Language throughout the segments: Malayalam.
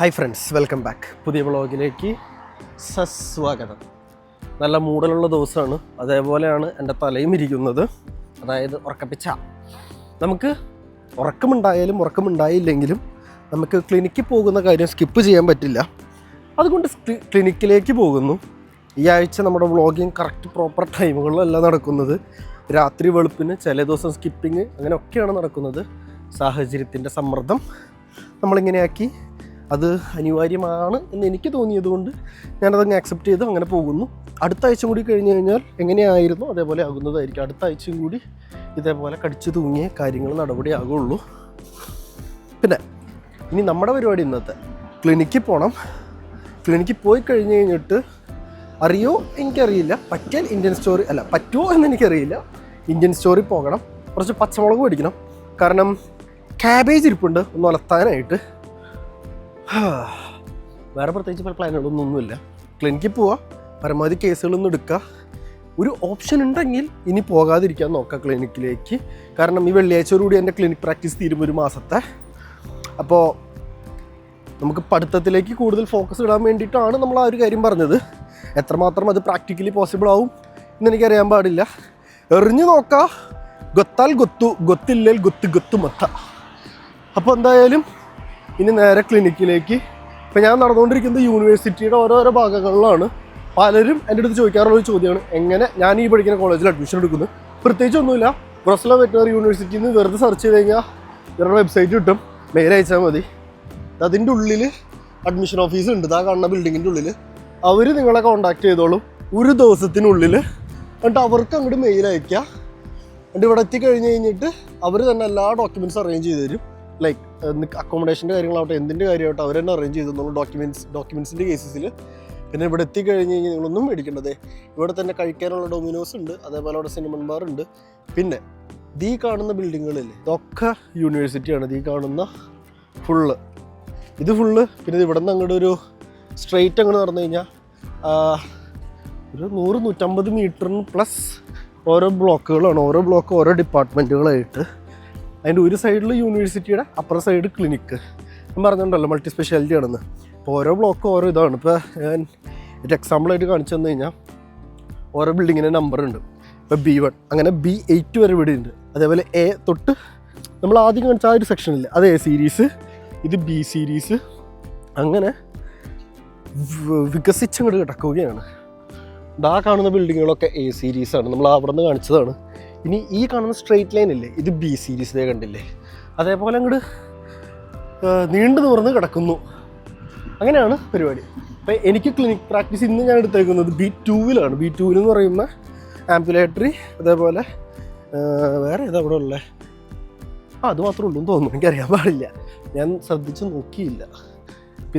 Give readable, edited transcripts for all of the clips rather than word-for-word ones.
Hi friends, welcome back. പുതിയ വ്ളോഗിലേക്ക് സസ്വാഗതം. നല്ല മൂടലുള്ള ദിവസമാണ്, അതേപോലെയാണ് എൻ്റെ തലയും ഇരിക്കുന്നത്. അതായത് ഉറക്കപ്പിച്ച. നമുക്ക് ഉറക്കമുണ്ടായാലും ഉറക്കമുണ്ടായില്ലെങ്കിലും നമുക്ക് ക്ലിനിക്കിൽ പോകുന്ന കാര്യം സ്കിപ്പ് ചെയ്യാൻ പറ്റില്ല. അതുകൊണ്ട് ക്ലിനിക്കിലേക്ക് പോകുന്നു. ഈ ആഴ്ച നമ്മുടെ വ്ളോഗിങ് കറക്റ്റ് പ്രോപ്പർ ടൈമുകളിലല്ല നടക്കുന്നത്. രാത്രി വെളുപ്പിന്, ചില ദിവസം സ്കിപ്പിങ്, അങ്ങനെയൊക്കെയാണ് നടക്കുന്നത്. സാഹചര്യത്തിൻ്റെ സമ്മർദ്ദം നമ്മളിങ്ങനെയാക്കി. അത് അനിവാര്യമാണ് എന്ന് എനിക്ക് തോന്നിയതുകൊണ്ട് ഞാനതങ്ങ് ആക്സെപ്റ്റ് ചെയ്ത് അങ്ങനെ പോകുന്നു. അടുത്ത ആഴ്ച കൂടി കഴിഞ്ഞ് കഴിഞ്ഞാൽ എങ്ങനെയായിരുന്നു അതേപോലെ ആകുന്നതായിരിക്കും. അടുത്ത ആഴ്ചയും കൂടി ഇതേപോലെ കടിച്ചു തൂങ്ങിയ കാര്യങ്ങൾ നടപടിയാകുള്ളൂ. പിന്നെ ഇനി നമ്മുടെ പരിപാടി ഇന്നത്തെ ക്ലിനിക്കിൽ പോകണം. ക്ലിനിക്കിൽ പോയി കഴിഞ്ഞ് കഴിഞ്ഞിട്ട് അറിയോ എനിക്കറിയില്ല, പറ്റിയാൽ ഇന്ത്യൻ സ്റ്റോറി അല്ല പറ്റുമോ എന്ന് എനിക്കറിയില്ല, ഇന്ത്യൻ സ്റ്റോറി പോകണം. കുറച്ച് പച്ചമുളക് മേടിക്കണം, കാരണം ക്യാബേജ് ഇരിപ്പുണ്ട് ഒന്ന് ഉലത്താനായിട്ട്. വേറെ പ്രത്യേകിച്ച് പല പ്ലാനുകളൊന്നുമില്ല. ക്ലിനിക്കിൽ പോവുക, പരമാവധി കേസുകളൊന്നും എടുക്കുക. ഒരു ഓപ്ഷൻ ഉണ്ടെങ്കിൽ ഇനി പോകാതിരിക്കാൻ നോക്കുക ക്ലിനിക്കിലേക്ക്. കാരണം ഈ വെള്ളിയാഴ്ചയോടുകൂടി എൻ്റെ ക്ലിനിക് പ്രാക്ടീസ് തീരും, ഒരു മാസത്തെ. അപ്പോൾ നമുക്ക് പഠിത്തത്തിലേക്ക് കൂടുതൽ ഫോക്കസ് ഇടാൻ വേണ്ടിയിട്ടാണ് നമ്മൾ ആ ഒരു കാര്യം പറഞ്ഞത്. എത്രമാത്രം അത് പ്രാക്ടിക്കലി പോസിബിൾ ആവും എന്നെനിക്കറിയാൻ പാടില്ല. എറിഞ്ഞു നോക്കാം, ഗൊത്താൽ ഗൊത്തു, ഗൊത്തില്ലേൽ ഗൊത്ത് ഗൊത്തു മൊത്ത. അപ്പോൾ എന്തായാലും ഇനി നേരെ ക്ലിനിക്കിലേക്ക്. ഇപ്പം ഞാൻ നടന്നുകൊണ്ടിരിക്കുന്നത് യൂണിവേഴ്സിറ്റിയുടെ ഓരോരോ ഭാഗങ്ങളിലാണ്. പലരും എൻ്റെ അടുത്ത് ചോദിക്കാറുള്ളൊരു ചോദ്യമാണ്, എങ്ങനെ ഞാൻ ഈ പഠിക്കുന്ന കോളേജിൽ അഡ്മിഷൻ എടുക്കുന്നു. പ്രത്യേകിച്ചൊന്നുമില്ല, ബ്രസ്ലോ വെറ്ററിനറി യൂണിവേഴ്സിറ്റിയിൽ നിന്ന് വെറുതെ സെർച്ച് ചെയ്ത് കഴിഞ്ഞാൽ ഇവരുടെ വെബ്സൈറ്റ് കിട്ടും, മെയിൽ അയച്ചാൽ മതി. അതിൻ്റെ ഉള്ളിൽ അഡ്മിഷൻ ഓഫീസ് ഉണ്ട്, ആ കാണുന്ന ബിൽഡിങ്ങിൻ്റെ ഉള്ളിൽ. അവർ നിങ്ങളെ കോൺടാക്ട് ചെയ്തോളും ഒരു ദിവസത്തിനുള്ളിൽ. എന്നിട്ട് അവർക്ക് അങ്ങോട്ട് മെയിൽ അയക്കുക. എന്നിട്ട് ഇവിടെ എത്തിക്കഴിഞ്ഞ് കഴിഞ്ഞിട്ട് അവർ തന്നെ എല്ലാ ഡോക്യുമെൻറ്റ്സ് അറേഞ്ച് ചെയ്ത് തരും. ലൈക്ക് അക്കോമഡേഷൻ്റെ കാര്യങ്ങളാവട്ടെ, എന്തിൻ്റെ കാര്യമാവട്ടെ അവർ തന്നെ അറേഞ്ച് ചെയ്തു തന്നോളൂ ഡോക്യുമെൻറ്റ്സിൻ്റെ കേസസിൽ. പിന്നെ ഇവിടെ എത്തിക്കഴിഞ്ഞ് കഴിഞ്ഞാൽ നിങ്ങളൊന്നും മേടിക്കേണ്ടതേ. ഇവിടെ തന്നെ കഴിക്കാനുള്ള ഡൊമിനോസ് ഉണ്ട്, അതേപോലെ അവിടെ സിനിമൻ ബാർ ഉണ്ട്. പിന്നെ ഈ കാണുന്ന ബിൽഡിങ്ങുകളില്ലേ, ഇതൊക്കെ യൂണിവേഴ്സിറ്റിയാണ്. ഈ കാണുന്ന ഫുള്ള് ഇത് ഫുള്ള്. പിന്നെ ഇവിടെ നിന്ന് അങ്ങോട്ട് ഒരു സ്ട്രെയിറ്റ് അങ്ങോട്ട് നടന്നു കഴിഞ്ഞാൽ ഒരു 100-150 മീറ്ററിന് പ്ലസ് ഓരോ ബ്ലോക്കുകളാണ്. ഓരോ ബ്ലോക്ക് ഓരോ ഡിപ്പാർട്ട്മെൻറ്റുകളായിട്ട്. അതിൻ്റെ ഒരു സൈഡിൽ യൂണിവേഴ്സിറ്റിയുടെ അപ്പുറ സൈഡ് ക്ലിനിക്ക്. ഞാൻ പറഞ്ഞിട്ടുണ്ടല്ലോ മൾട്ടി സ്പെഷ്യാലിറ്റി ആണെന്ന്. അപ്പോൾ ഓരോ ബ്ലോക്ക് ഓരോ ഇതാണ്. ഇപ്പോൾ ഞാൻ ഒരു എക്സാമ്പിളായിട്ട് കാണിച്ചു തന്നു കഴിഞ്ഞാൽ ഓരോ ബിൽഡിങ്ങിൻ്റെ നമ്പറുണ്ട്. ഇപ്പോൾ B1 അങ്ങനെ B8 വരെ ഇവിടെ ഉണ്ട്. അതേപോലെ A തൊട്ട് നമ്മൾ ആദ്യം കാണിച്ച ആ ഒരു സെക്ഷനില്ല, അത് A സീരീസ്, ഇത് B സീരീസ്. അങ്ങനെ വികസിച്ചങ്ങോട്ട് കിടക്കുകയാണ്. ഇതാ കാണുന്ന ബിൽഡിങ്ങുകളൊക്കെ A സീരീസാണ്, നമ്മൾ അവിടെ നിന്ന് കാണിച്ചതാണ്. ഇനി ഈ കാണുന്ന സ്ട്രെയിറ്റ് ലൈൻ ഇല്ലേ, ഇത് B സീരീസിലേ കണ്ടില്ലേ, അതേപോലെ അങ്ങോട്ട് നീണ്ടു നിവർന്ന് കിടക്കുന്നു. അങ്ങനെയാണ് പരിപാടി. അപ്പോൾ എനിക്ക് ക്ലിനിക് പ്രാക്ടീസ് ഇന്ന് ഞാൻ എടുത്തേക്കുന്നത് B2-ലാണ്. B2 എന്ന് പറയുന്ന ആംബുലേറ്ററി, അതേപോലെ വേറെ ഏതാ അവിടെ ഉള്ളത്, അത് മാത്രമേ ഉള്ളൂ എന്ന് തോന്നുന്നു, എനിക്കറിയാൻ പാടില്ല, ഞാൻ ശ്രദ്ധിച്ച് നോക്കിയില്ല.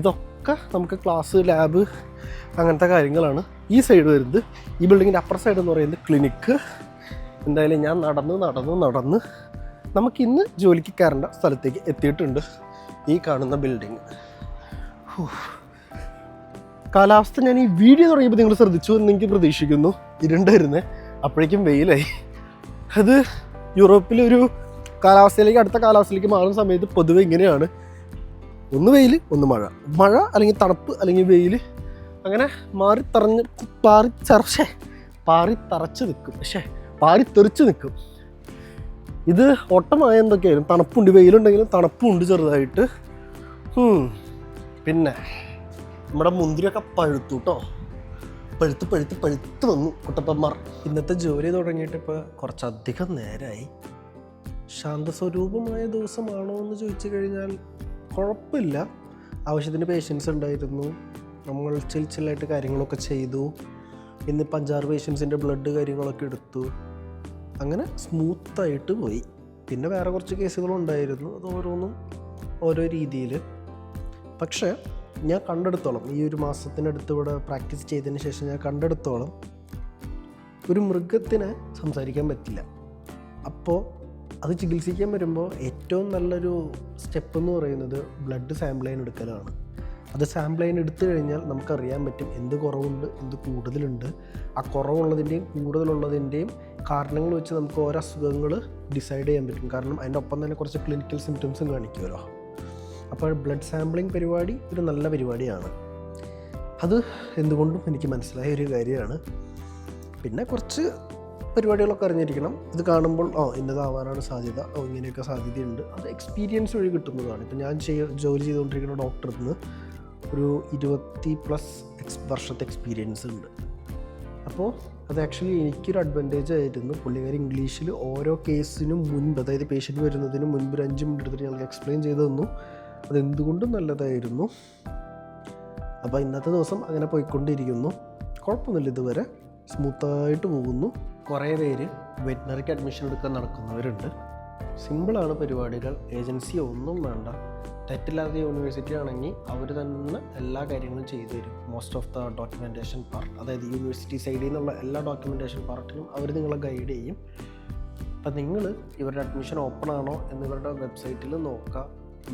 ഇതൊക്കെ നമുക്ക് ക്ലാസ്, ലാബ്, അങ്ങനത്തെ കാര്യങ്ങളാണ്. ഈ സൈഡ് വരുന്നത്, ഈ ബിൽഡിങ്ങിൻ്റെ അപ്പർ സൈഡ് എന്ന് പറയുന്നത് ക്ലിനിക്ക്. എന്തായാലും ഞാൻ നടന്ന് നമുക്കിന്ന് ജോലിക്ക് കയറേണ്ട സ്ഥലത്തേക്ക് എത്തിയിട്ടുണ്ട്. ഈ കാണുന്ന ബിൽഡിങ്. കാലാവസ്ഥ ഞാൻ ഈ വീഡിയോ തുടങ്ങിയപ്പോൾ നിങ്ങൾ ശ്രദ്ധിച്ചു എന്ന് എനിക്ക് പ്രതീക്ഷിക്കുന്നു. ഇരുണ്ടായിരുന്നേ, അപ്പോഴേക്കും വെയിലായി. അത് യൂറോപ്പിലൊരു കാലാവസ്ഥയിലേക്ക് അടുത്ത കാലാവസ്ഥയിലേക്ക് മാറുന്ന സമയത്ത് പൊതുവെ ഇങ്ങനെയാണ്. ഒന്ന് വെയിൽ, ഒന്ന് മഴ അല്ലെങ്കിൽ തണുപ്പ് അല്ലെങ്കിൽ വെയിൽ, അങ്ങനെ പാറിത്തെറിച്ച് നിൽക്കും. ഇത് ഓട്ടമായ എന്തൊക്കെയായാലും തണുപ്പുണ്ട്, വെയിലുണ്ടെങ്കിലും തണുപ്പുണ്ട് ചെറുതായിട്ട്. പിന്നെ നമ്മുടെ മുന്തിരിയൊക്കെ പഴുത്തു കേട്ടോ, പഴുത്ത് വന്നു കുട്ടപ്പന്മാർ. ഇന്നത്തെ ജോലി തുടങ്ങിയിട്ട് ഇപ്പോൾ കുറച്ചധികം നേരമായി. ശാന്തസ്വരൂപമായ ദിവസമാണോ എന്ന് ചോദിച്ചു കഴിഞ്ഞാൽ കുഴപ്പമില്ല. ആവശ്യത്തിന് പേഷ്യൻസ് ഉണ്ടായിരുന്നു, നമ്മൾ ചില്ലായിട്ട് കാര്യങ്ങളൊക്കെ ചെയ്തു. ഇന്നിപ്പോൾ 5-6 പേഷ്യൻസിൻ്റെ ബ്ലഡ് കാര്യങ്ങളൊക്കെ എടുത്തു. അങ്ങനെ സ്മൂത്തായിട്ട് പോയി. പിന്നെ വേറെ കുറച്ച് കേസുകളുണ്ടായിരുന്നു, അത് ഓരോന്നും ഓരോ രീതിയിൽ. പക്ഷേ ഞാൻ കണ്ടെടുത്തോളം, ഈ ഒരു മാസത്തിനടുത്ത് ഇവിടെ പ്രാക്ടീസ് ചെയ്തതിന് ശേഷം ഞാൻ കണ്ടെടുത്തോളം ഒരു മൃഗത്തിന് സംസാരിക്കാൻ പറ്റില്ല. അപ്പോൾ അത് ചികിത്സിക്കാൻ വരുമ്പോൾ ഏറ്റവും നല്ലൊരു സ്റ്റെപ്പ് എന്ന് പറയുന്നത് ബ്ലഡ് സാമ്പിൾ ലൈൻ എടുക്കലാണ്. അത് സാമ്പിൾ ലൈൻ എടുത്തു കഴിഞ്ഞാൽ നമുക്കറിയാൻ പറ്റും എന്ത് കുറവുണ്ട്, എന്ത് കൂടുതലുണ്ട്. ആ കുറവുള്ളതിൻ്റെയും കൂടുതലുള്ളതിൻ്റെയും കാരണങ്ങൾ വെച്ച് നമുക്ക് ഓരോ അസുഖങ്ങൾ ഡിസൈഡ് ചെയ്യാൻ പറ്റും. കാരണം അതിൻ്റെ ഒപ്പം തന്നെ കുറച്ച് ക്ലിനിക്കൽ സിംറ്റംസും കാണിക്കുമല്ലോ. അപ്പോൾ ബ്ലഡ് സാമ്പിളിംഗ് പരിപാടി ഒരു നല്ല പരിപാടിയാണ്. അത് എന്തുകൊണ്ടും എനിക്ക് മനസ്സിലായ ഒരു കാര്യമാണ്. പിന്നെ കുറച്ച് പരിപാടികളൊക്കെ അറിഞ്ഞിരിക്കണം. ഇത് കാണുമ്പോൾ ഇന്നതാവാനാണ് സാധ്യത, ഇങ്ങനെയൊക്കെ സാധ്യതയുണ്ട്. അത് എക്സ്പീരിയൻസ് വഴി കിട്ടുന്നതാണ്. ഇപ്പം ഞാൻ ജോലി ചെയ്തുകൊണ്ടിരിക്കുന്ന ഡോക്ടറിൽ നിന്ന് ഒരു 20+ വർഷത്തെ എക്സ്പീരിയൻസ് ഉണ്ട്. അപ്പോൾ അത് ആക്ച്വലി എനിക്കൊരു അഡ്വാൻറ്റേജ് ആയിരുന്നു. പുള്ളിക്കാരി ഇംഗ്ലീഷിൽ ഓരോ കേസിനും മുൻപ്, അതായത് പേഷ്യൻ്റ് വരുന്നതിന് മുൻപ് ഒരു 5 മിനിറ്റ് എടുത്തിട്ട് ഞങ്ങൾക്ക് എക്സ്പ്ലെയിൻ ചെയ്തു തന്നു. അതെന്തുകൊണ്ടും നല്ലതായിരുന്നു. അപ്പോൾ ഇന്നത്തെ ദിവസം അങ്ങനെ പോയിക്കൊണ്ടിരിക്കുന്നു. കുഴപ്പമൊന്നുമില്ല, ഇതുവരെ സ്മൂത്തായിട്ട് പോകുന്നു. കുറേ പേര് വെറ്റിനറിക്ക് അഡ്മിഷൻ എടുക്കാൻ നടക്കുന്നവരുണ്ട്. സിമ്പിളാണ് പരിപാടികൾ, ഏജൻസി ഒന്നും വേണ്ട. തെറ്റില്ലാത്ത യൂണിവേഴ്സിറ്റി ആണെങ്കിൽ അവർ തന്നെ എല്ലാ കാര്യങ്ങളും ചെയ്തു തരും. Most of the documentation part, അതായത് യൂണിവേഴ്സിറ്റി സൈഡിൽ നിന്നുള്ള എല്ലാ ഡോക്യുമെൻറ്റേഷൻ പാർട്ടിനും അവർ നിങ്ങളെ ഗൈഡ് ചെയ്യും. അപ്പം നിങ്ങൾ ഇവരുടെ അഡ്മിഷൻ ഓപ്പൺ ആണോ എന്ന് ഇവരുടെ വെബ്സൈറ്റിൽ നോക്കുക,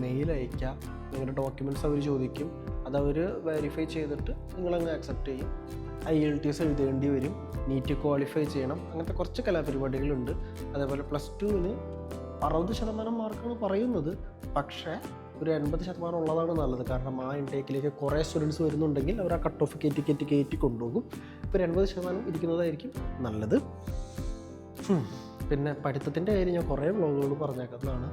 മെയിൽ അയയ്ക്കുക. നിങ്ങളുടെ ഡോക്യുമെൻറ്റ്സ് അവർ ചോദിക്കും, അതവർ വെരിഫൈ ചെയ്തിട്ട് നിങ്ങളങ്ങ് ആക്സെപ്റ്റ് ചെയ്യും. IELTS എഴുതേണ്ടി വരും, നീറ്റ് ക്വാളിഫൈ ചെയ്യണം, അങ്ങനത്തെ കുറച്ച് കലാപരിപാടികളുണ്ട്. അതേപോലെ +2-ന് 60% മാർക്കാണ് പറയുന്നത്. പക്ഷേ ഒരു 80% ഉള്ളതാണ് നല്ലത്. കാരണം ആ ഇൻടേക്കിലേക്ക് കുറേ സ്റ്റുഡൻസ് വരുന്നുണ്ടെങ്കിൽ അവർ ആ കട്ട് ഓഫ് കയറ്റി കൊണ്ടുപോകും. ഇപ്പോൾ 80% ഇരിക്കുന്നതായിരിക്കും നല്ലത്. പിന്നെ പഠിത്തത്തിൻ്റെ കാര്യം ഞാൻ കുറേ വ്ളോഗുകൾ പറഞ്ഞേക്കുന്നതാണ്.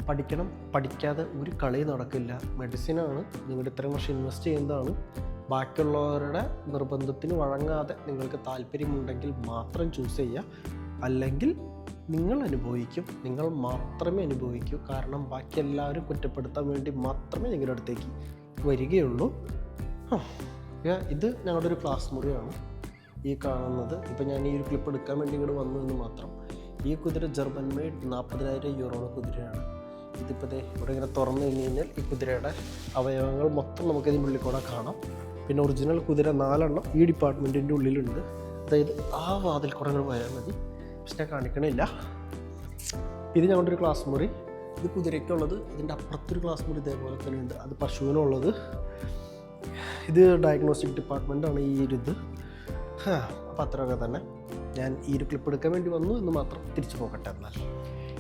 പഠിക്കണം, പഠിക്കാതെ ഒരു കളി നടക്കില്ല. മെഡിസിനാണ്, നിങ്ങൾ ഇത്രയും വർഷം ഇൻവെസ്റ്റ് ചെയ്യുന്നതാണ്. ബാക്കിയുള്ളവരുടെ നിർബന്ധത്തിന് വഴങ്ങാതെ നിങ്ങൾക്ക് താല്പര്യമുണ്ടെങ്കിൽ മാത്രം ചൂസ് ചെയ്യുക. അല്ലെങ്കിൽ നിങ്ങൾ അനുഭവിക്കും, നിങ്ങൾ മാത്രമേ അനുഭവിക്കൂ. കാരണം ബാക്കി എല്ലാവരും കുറ്റപ്പെടുത്താൻ വേണ്ടി മാത്രമേ നിങ്ങളുടെ അടുത്തേക്ക് വരികയുള്ളൂ. ഇത് ഞങ്ങളുടെ ഒരു ക്ലാസ് മുറിയാണ് ഈ കാണുന്നത്. ഇപ്പം ഞാൻ ഈ ഒരു ക്ലിപ്പ് എടുക്കാൻ വേണ്ടി ഇങ്ങോട്ട് വന്നു എന്ന് മാത്രം. ഈ കുതിര ജർമ്മൻ മെയ്ഡ് 40,000 യൂറോയുടെ കുതിരയാണ്. ഇതിപ്പോൾ ഇവിടെ ഇങ്ങനെ തുറന്നു കഴിഞ്ഞാൽ ഈ കുതിരയുടെ അവയവങ്ങൾ മൊത്തം നമുക്ക് ഇതിൻ്റെ ഉള്ളിൽ കൂടെ കാണാം. പിന്നെ ഒറിജിനൽ കുതിര 4 എണ്ണം ഈ ഡിപ്പാർട്ട്മെൻറ്റിൻ്റെ ഉള്ളിലുണ്ട്. അതായത് ആ വാതിൽ കൂടെ ഇങ്ങനെ പോയാൽ മതി. പക്ഷെ ഞാൻ കാണിക്കണില്ല. ഇത് ഞങ്ങളുടെ ഒരു ക്ലാസ് മുറി. ഇത് കുതിരയ്ക്കുള്ളത്. ഇതിൻ്റെ അപ്പുറത്തൊരു ക്ലാസ് മുറി ഇതേപോലെ തന്നെ ഉണ്ട്, അത് പശുവിനുള്ളത്. ഇത് ഡയഗ്നോസ്റ്റിക് ഡിപ്പാർട്ട്മെൻറ്റാണ് ഈ ഒരു ഇത്. അപ്പോൾ അത്രയൊക്കെ തന്നെ. ഞാൻ ഈ ഒരു ക്ലിപ്പ് എടുക്കാൻ വേണ്ടി വന്നു എന്ന് മാത്രം. തിരിച്ചു പോകട്ടെ. എന്നാൽ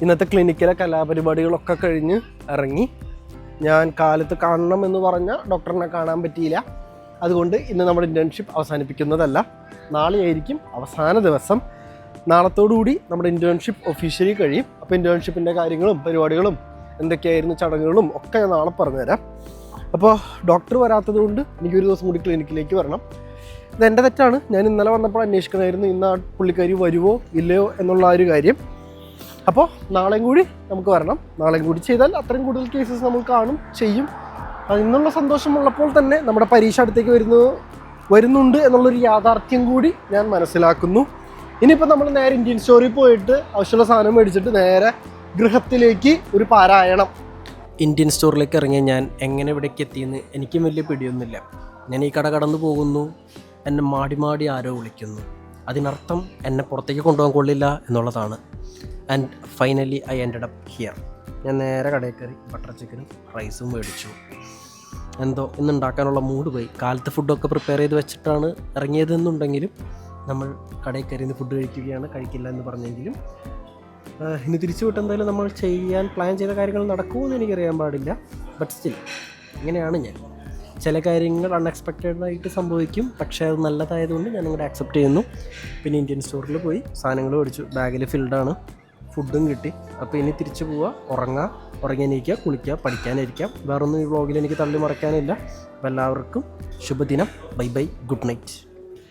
ഇന്നത്തെ ക്ലിനിക്കിലെ കലാപരിപാടികളൊക്കെ കഴിഞ്ഞ് ഇറങ്ങി. ഞാൻ കാലത്ത് കാണണം എന്ന് പറഞ്ഞ ഡോക്ടറിനെ കാണാൻ പറ്റിയില്ല. അതുകൊണ്ട് ഇന്ന് നമ്മുടെ ഇൻറ്റേൺഷിപ്പ് അവസാനിപ്പിക്കുന്നതല്ല. നാളെയായിരിക്കും അവസാന ദിവസം. നാളത്തോടുകൂടി നമ്മുടെ ഇൻറ്റേൺഷിപ്പ് ഒഫീഷ്യലി കഴിയും. അപ്പോൾ ഇൻറ്റേൺഷിപ്പിൻ്റെ കാര്യങ്ങളും പരിപാടികളും എന്തൊക്കെയായിരുന്നു ചടങ്ങുകളും ഒക്കെ ഞാൻ നാളെ പറഞ്ഞുതരാം. അപ്പോൾ ഡോക്ടർ വരാത്തത് കൊണ്ട് എനിക്കൊരു ദിവസം കൂടി ക്ലിനിക്കിലേക്ക് വരണം. ഇതെൻ്റെ തെറ്റാണ്. ഞാൻ ഇന്നലെ വന്നപ്പോൾ അന്വേഷിക്കണമായിരുന്നു ഇന്ന് ആ പുള്ളിക്കാരി വരുമോ ഇല്ലയോ എന്നുള്ള ആ ഒരു കാര്യം. അപ്പോൾ നാളെയും കൂടി നമുക്ക് വരണം. നാളെയും കൂടി ചെയ്താൽ അത്രയും കൂടുതൽ കേസസ് നമ്മൾ കാണും ചെയ്യും. ഇന്നുള്ള സന്തോഷമുള്ളപ്പോൾ തന്നെ നമ്മുടെ പരീക്ഷ അടുത്തേക്ക് വരുന്നുണ്ട് എന്നുള്ളൊരു യാഥാർത്ഥ്യം കൂടി ഞാൻ മനസ്സിലാക്കുന്നു. ഇനിയിപ്പോൾ നമ്മൾ നേരെ ഇന്ത്യൻ സ്റ്റോറിൽ പോയിട്ട് ആവശ്യമുള്ള സാധനം മേടിച്ചിട്ട് നേരെ ഗൃഹത്തിലേക്ക് ഒരു പാരായണം. ഇന്ത്യൻ സ്റ്റോറിലേക്ക് ഇറങ്ങിയ ഞാൻ എങ്ങനെ ഇവിടേക്ക് എത്തിയെന്ന് എനിക്കും വലിയ പിടിയൊന്നുമില്ല. ഞാൻ ഈ കട കടന്നു പോകുന്നു, എന്നെ മാടി ആരോ വിളിക്കുന്നു. അതിനർത്ഥം എന്നെ പുറത്തേക്ക് കൊണ്ടുപോകാൻ കൊള്ളില്ല എന്നുള്ളതാണ്. And finally I ended up here. ഞാൻ നേരെ കടയിൽ കയറി ബട്ടർ ചിക്കനും റൈസും മേടിച്ചു. എന്തോ ഇന്നുണ്ടാക്കാനുള്ള മൂഡ് പോയി. കാലത്ത് ഫുഡൊക്കെ പ്രിപ്പയർ ചെയ്ത് വെച്ചിട്ടാണ് ഇറങ്ങിയതെന്നുണ്ടെങ്കിലും നമ്മൾ കടയിൽ കയറി ഫുഡ് കഴിക്കില്ല എന്ന് പറഞ്ഞെങ്കിലും ഇനി തിരിച്ചു വിട്ട് എന്തായാലും നമ്മൾ പ്ലാൻ ചെയ്ത കാര്യങ്ങൾ നടക്കുമെന്ന് എനിക്കറിയാൻ പാടില്ല. ബട്ട് സ്റ്റിൽ ഇങ്ങനെയാണ് ഞാൻ. ചില കാര്യങ്ങൾ അൺഎക്സ്പെക്റ്റഡായിട്ട് സംഭവിക്കും, പക്ഷേ അത് നല്ലതായതുകൊണ്ട് ഞാൻ അങ്ങോട്ട് ആക്സെപ്റ്റ് ചെയ്യുന്നു. പിന്നെ ഇന്ത്യൻ സ്റ്റോറിൽ പോയി സാധനങ്ങൾ മേടിച്ചു. ബാഗിൽ ഫിൽഡാണ്, ഫുഡും കിട്ടി. അപ്പോൾ ഇനി തിരിച്ചു പോവുക, ഉറങ്ങിയെണീക്കുക, കുളിക്കുക, പഠിക്കാനിരിക്കാം. വേറൊന്നും ഈ വ്ളോഗിൽ എനിക്ക് തള്ളി മറക്കാനില്ല. അപ്പോൾ എല്ലാവർക്കും ശുഭദിനം. Bye bye, good night.